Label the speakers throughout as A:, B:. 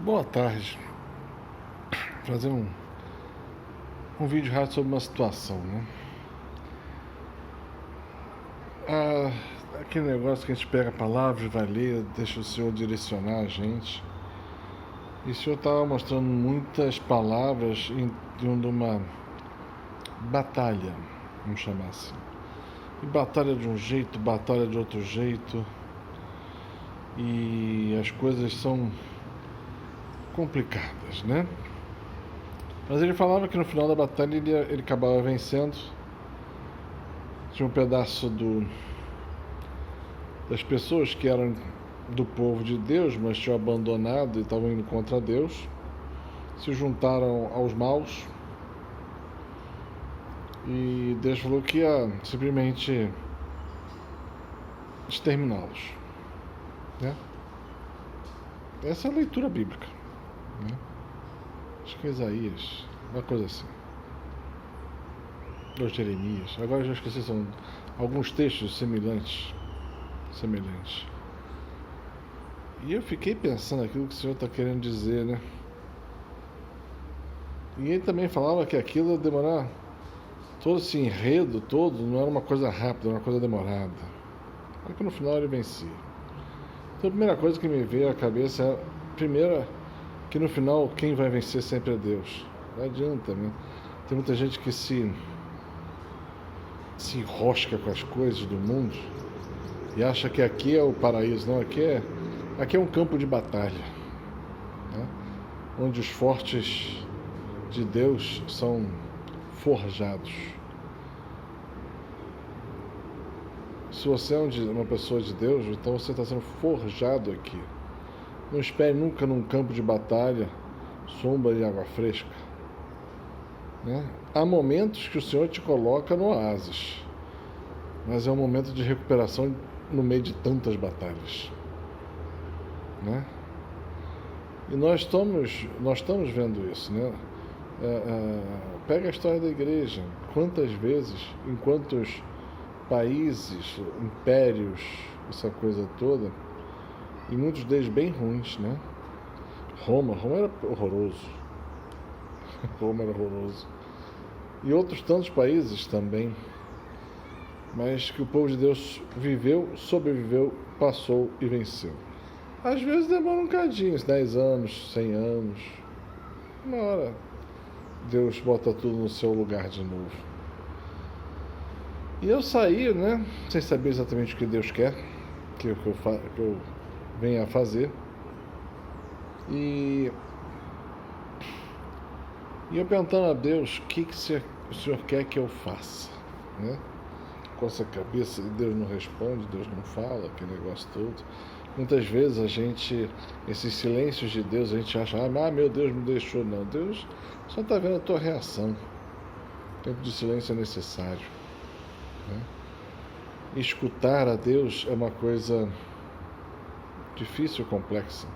A: Boa tarde. Vou fazer um vídeo rápido sobre uma situação, né? Aquele negócio que a gente pega a palavra e vai ler, deixa o Senhor direcionar a gente. E o Senhor estava mostrando muitas palavras de uma batalha, vamos chamar assim. E batalha de um jeito, batalha de outro jeito. E as coisas são complicadas, né? Mas ele falava que no final da batalha ele acabava vencendo. Tinha um pedaço das pessoas que eram do povo de Deus, mas tinham abandonado e estavam indo contra Deus, se juntaram aos maus, e Deus falou que ia simplesmente exterminá-los, né? Essa é a leitura bíblica, né? Acho que é Isaías, uma coisa assim, ou Jeremias, agora já esqueci, são alguns textos semelhantes. E eu fiquei pensando aquilo que o Senhor está querendo dizer, né? E ele também falava que aquilo ia demorar, todo esse enredo todo não era uma coisa rápida, era uma coisa demorada. Mas que no final ele vencia. Então a primeira coisa que me veio à cabeça é, primeira, que no final quem vai vencer sempre é Deus. Não adianta, né? Tem muita gente que se enrosca com as coisas do mundo e acha que aqui é o paraíso. Não, aqui é um campo de batalha, né? Onde os fortes de Deus são forjados. Se você é uma pessoa de Deus, então você está sendo forjado aqui. Não espere nunca num campo de batalha, sombra e água fresca, né? Há momentos que o Senhor te coloca no oásis, mas é um momento de recuperação no meio de tantas batalhas, né? E nós estamos vendo isso, né? Pega a história da igreja. Quantas vezes, em quantos países, impérios, essa coisa toda, e muitos deles bem ruins, né? Roma era horroroso. Roma era horroroso. E outros tantos países também, mas que o povo de Deus viveu, sobreviveu, passou e venceu. Às vezes demora um cadinho, 10 anos, 100 anos. Uma hora Deus bota tudo no seu lugar de novo. E eu saí, né, sem saber exatamente o que Deus quer que eu venha a fazer. E eu perguntando a Deus o que o Senhor quer que eu faça, né? Com essa cabeça, Deus não responde, Deus não fala, aquele negócio todo. Muitas vezes esses silêncios de Deus, a gente acha, meu Deus me deixou. Não, Deus só está vendo a tua reação. O tempo de silêncio é necessário, né? Escutar a Deus é uma coisa difícil e complexa.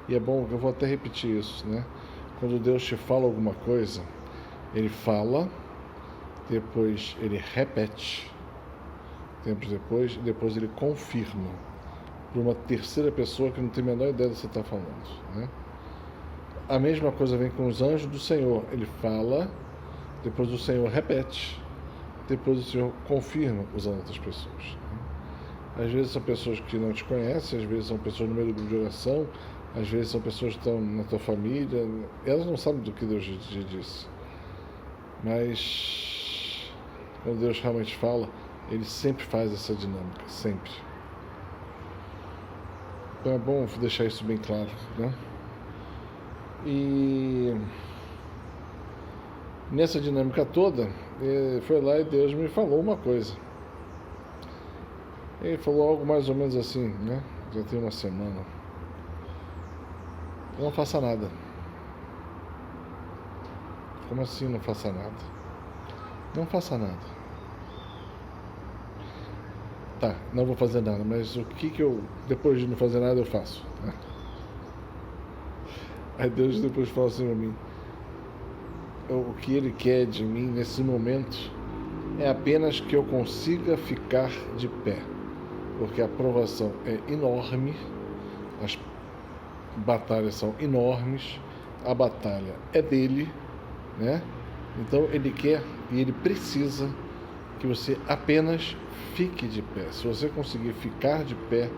A: E é bom, eu vou até repetir isso, né? Quando Deus te fala alguma coisa, Ele fala, depois Ele repete, tempos depois Ele confirma para uma terceira pessoa que não tem a menor ideia do que você está falando, né? A mesma coisa vem com os anjos do Senhor. Ele fala, depois o Senhor repete, depois o Senhor confirma usando outras pessoas, né? Às vezes são pessoas que não te conhecem, às vezes são pessoas no meio do grupo de oração, às vezes são pessoas que estão na tua família, elas não sabem do que Deus te disse. Mas quando Deus realmente fala, Ele sempre faz essa dinâmica, sempre. Então é bom deixar isso bem claro, né? E nessa dinâmica toda, foi lá e Deus me falou uma coisa. Ele falou algo mais ou menos assim, né? Já tem uma semana. Não faça nada. Como assim não faça nada? Não faça nada. Tá, não vou fazer nada, mas o que depois de não fazer nada, eu faço? Aí Deus depois fala assim pra mim, o que Ele quer de mim nesse momento é apenas que eu consiga ficar de pé, porque a provação é enorme, batalhas são enormes, a batalha é dele, né? Então ele quer e ele precisa que você apenas fique de pé. Se você conseguir ficar de pé,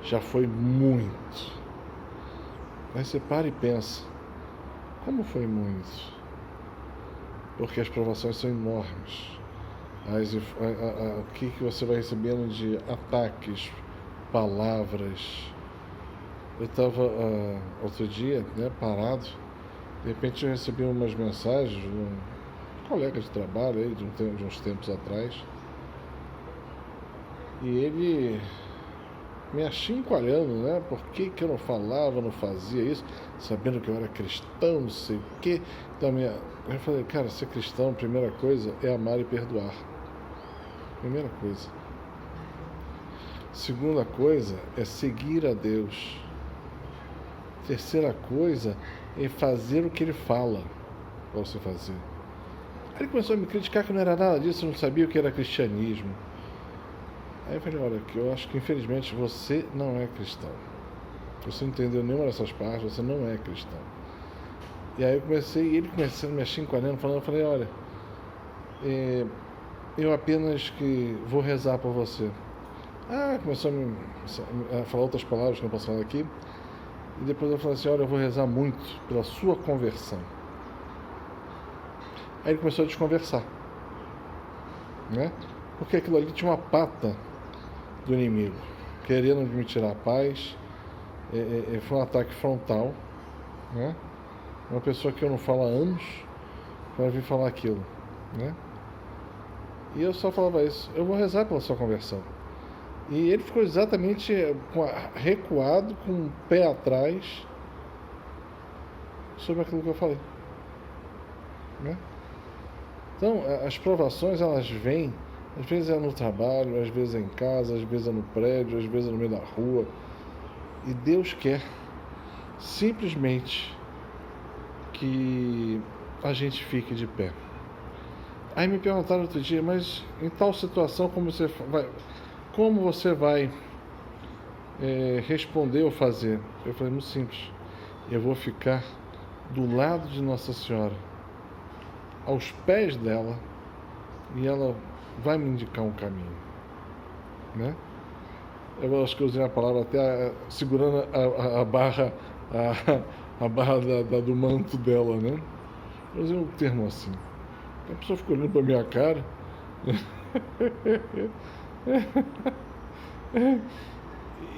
A: já foi muito. Aí você para e pensa, como foi muito? Porque as provações são enormes. O que você vai recebendo de ataques, palavras. Eu estava outro dia, né, parado, de repente eu recebi umas mensagens de um colega de trabalho aí, de uns tempos atrás, e ele me achincalhando, né? Por que eu não falava, não fazia isso, sabendo que eu era cristão, não sei o quê. Então, eu falei, cara, ser cristão, a primeira coisa é amar e perdoar. Primeira coisa. Segunda coisa é seguir a Deus. Terceira coisa é fazer o que Ele fala para você fazer. Aí ele começou a me criticar que não era nada disso, eu não sabia o que era cristianismo. Aí eu falei, olha, eu acho que infelizmente você não é cristão. Você não entendeu nenhuma dessas partes, você não é cristão. E aí ele começou a me achincalhando, falando, eu falei, olha, eu apenas que vou rezar por você. Começou a falar outras palavras que não posso falar aqui. E depois eu falei assim, olha, eu vou rezar muito pela sua conversão. Aí ele começou a desconversar, né? Porque aquilo ali tinha uma pata do inimigo, querendo me tirar a paz. Foi um ataque frontal, né? Uma pessoa que eu não falo há anos vai vir falar aquilo, né? E eu só falava isso, eu vou rezar pela sua conversão. E ele ficou exatamente recuado, com o pé atrás, sobre aquilo que eu falei, né? Então, as provações, elas vêm, às vezes é no trabalho, às vezes é em casa, às vezes é no prédio, às vezes é no meio da rua. E Deus quer simplesmente que a gente fique de pé. Aí me perguntaram outro dia, mas em tal situação, como você vai responder ou fazer? Eu falei, muito simples, eu vou ficar do lado de Nossa Senhora, aos pés dela, e ela vai me indicar um caminho, né? Eu acho que eu usei a palavra até segurando a barra do manto dela, né? Eu usei um termo assim. A pessoa ficou olhando para minha cara.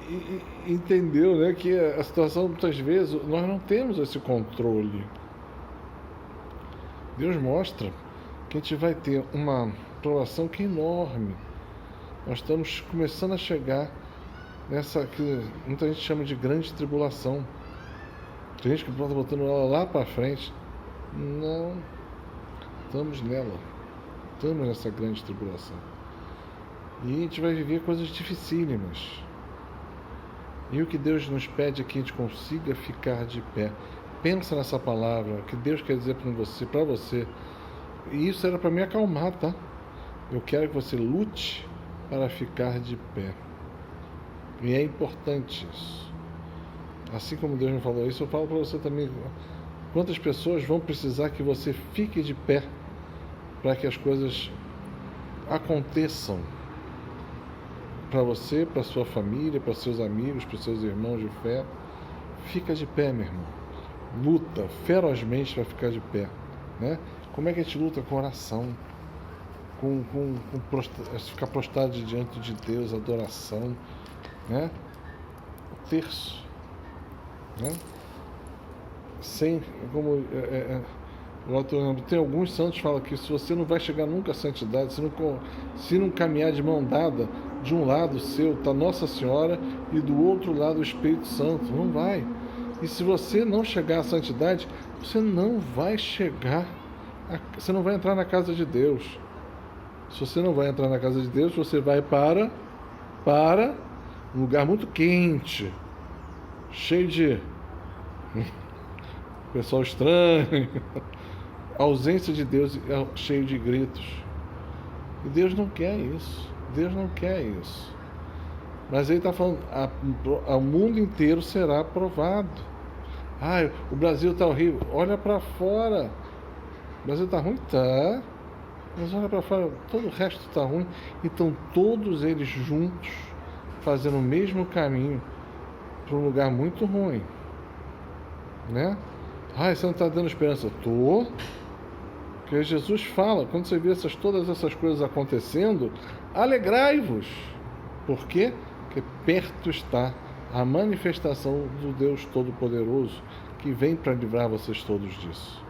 A: E entendeu, né, que a situação, muitas vezes, nós não temos esse controle. Deus mostra que a gente vai ter uma provação que é enorme. Nós estamos começando a chegar nessa que muita gente chama de grande tribulação. Tem gente que está botando ela lá para frente. Não, estamos nela. Estamos nessa grande tribulação. E a gente vai viver coisas dificílimas. E o que Deus nos pede é que a gente consiga ficar de pé. Pensa nessa palavra, o que Deus quer dizer para você. E isso era para me acalmar, tá? Eu quero que você lute para ficar de pé. E é importante isso. Assim como Deus me falou isso, eu falo para você também. Quantas pessoas vão precisar que você fique de pé para que as coisas aconteçam para você, para sua família, para seus amigos, para seus irmãos de fé? Fica de pé, meu irmão. Luta ferozmente para ficar de pé, né? Como é que a gente luta? Com oração, ficar prostrado diante de Deus, adoração, né? O terço, né? Tem alguns santos que falam que se você não vai chegar nunca à santidade, se não caminhar de mão dada, de um lado seu está Nossa Senhora e do outro lado o Espírito Santo, não vai. E se você não chegar à santidade, você não vai você não vai entrar na casa de Deus. Se você não vai entrar na casa de Deus, você vai para um lugar muito quente, cheio de pessoal estranho, a ausência de Deus é cheio de gritos. E Deus não quer isso. Deus não quer isso. Mas ele está falando, o mundo inteiro será aprovado. Ah, o Brasil está horrível. Olha para fora. O Brasil está ruim? Tá. Mas olha para fora, todo o resto está ruim. E estão todos eles juntos, fazendo o mesmo caminho para um lugar muito ruim. Né? Ah, você não está dando esperança? Tô. Porque Jesus fala, quando você vê todas essas coisas acontecendo, alegrai-vos. Por quê? Porque perto está a manifestação do Deus Todo-Poderoso, que vem para livrar vocês todos disso.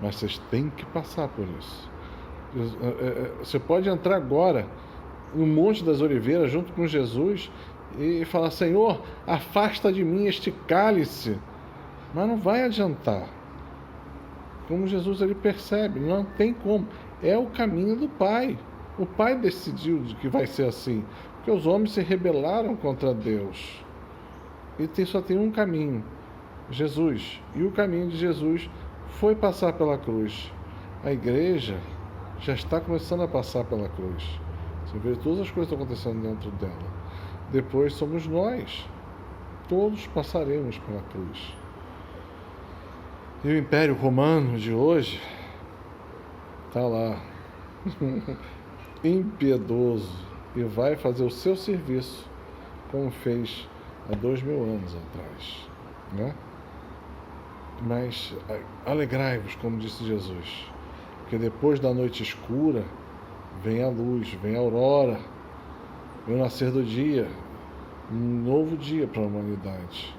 A: Mas vocês têm que passar por isso. Você pode entrar agora no Monte das Oliveiras junto com Jesus e falar: Senhor, afasta de mim este cálice. Mas não vai adiantar. Como Jesus ele percebe, não tem como. É o caminho do Pai. O Pai decidiu que vai ser assim, porque os homens se rebelaram contra Deus. E só tem um caminho, Jesus. E o caminho de Jesus foi passar pela cruz. A igreja já está começando a passar pela cruz. Você vê todas as coisas que estão acontecendo dentro dela. Depois somos nós. Todos passaremos pela cruz. E o Império Romano de hoje está lá, impiedoso, e vai fazer o seu serviço como fez há 2000 anos atrás. Né? Mas alegrai-vos, como disse Jesus, porque depois da noite escura vem a luz, vem a aurora, vem o nascer do dia, um novo dia para a humanidade.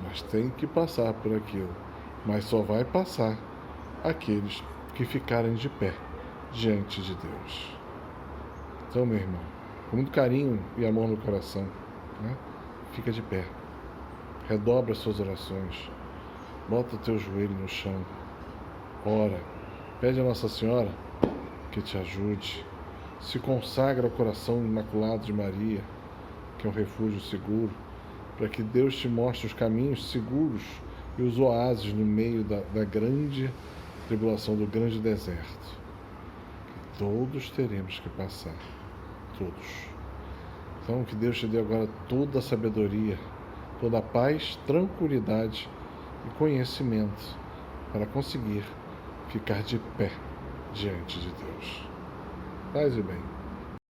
A: Mas tem que passar por aquilo. Mas só vai passar aqueles que ficarem de pé diante de Deus. Então, meu irmão, com muito carinho e amor no coração, né? Fica de pé, redobra as suas orações, bota o teu joelho no chão, ora, pede a Nossa Senhora que te ajude, se consagra ao coração imaculado de Maria, que é um refúgio seguro, para que Deus te mostre os caminhos seguros e os oásis no meio da grande tribulação, do grande deserto. Que todos teremos que passar. Todos. Então, que Deus te dê agora toda a sabedoria, toda a paz, tranquilidade e conhecimento para conseguir ficar de pé diante de Deus. Paz e bem.